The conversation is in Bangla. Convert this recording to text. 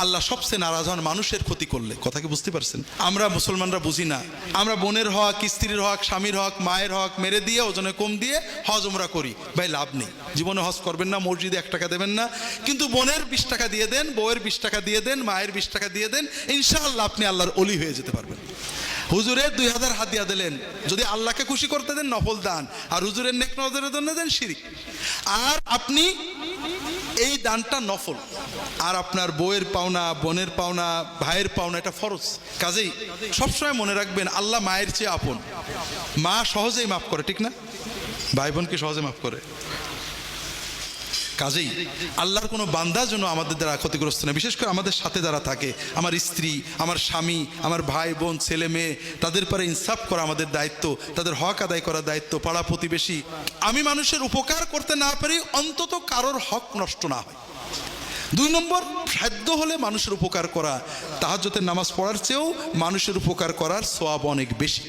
আল্লাহ সবচেয়ে নারাজ হন মানুষের ক্ষতি করলে। কথা কি বুঝতে পারছেন? আমরা মুসলমানরা বুঝি না, আমরা বোনের হক, স্ত্রীর হক, স্বামীর হক, মায়ের হক মেরে দিয়ে ওজনে কম দিয়ে হজ উমরা করি। ভাই লাভ নেই, জীবনে হজ করবেন না, মসজিদে 1 টাকা দেবেন না, কিন্তু বোনের 20 টাকা দিয়ে দেন, বউয়ের 20 টাকা দিয়ে দেন, মায়ের 20 টাকা দিয়ে দেন, ইনশাআল্লাহ আপনি আল্লাহর ওলি হয়ে যেতে পারবেন। হুজুরের 2000 হাদিয়া দিলেন, যদি আল্লাহকে খুশি করতে দেন নফল দান, আর হুজুরের নেক নজরের জন্য দেন শিরিক। আর আপনি এই দানটা নফল, আর আপনার বউয়ের পাওনা, বোনের পাওনা, ভাইয়ের পাওনা এটা ফরজ। কাজেই সবসময় মনে রাখবেন আল্লাহ মায়ের চেয়ে আপন। মা সহজেই মাফ করে, ঠিক না? ভাই বোনকে সহজে মাফ করে। কাজেই আল্লাহর কোনো বান্দা যেন আমাদের দ্বারা ক্ষতিগ্রস্ত না, বিশেষ করে আমাদের সাথে যারা থাকে, আমার স্ত্রী, আমার স্বামী, আমার ভাই বোন, ছেলে মেয়ে, তাদের পরে ইনসাফ করা আমাদের দায়িত্ব, তাদের হক আদায় করার দায়িত্ব, পাড়া প্রতিবেশী। আমি মানুষের উপকার করতে না পারি, অন্তত কারোর হক নষ্ট না হয়। 2 নম্বর, সাধ্য হলে মানুষের উপকার করা। তাহাজ্জুদের নামাজ পড়ার চেয়েও মানুষের উপকার করার সওয়াব অনেক বেশি।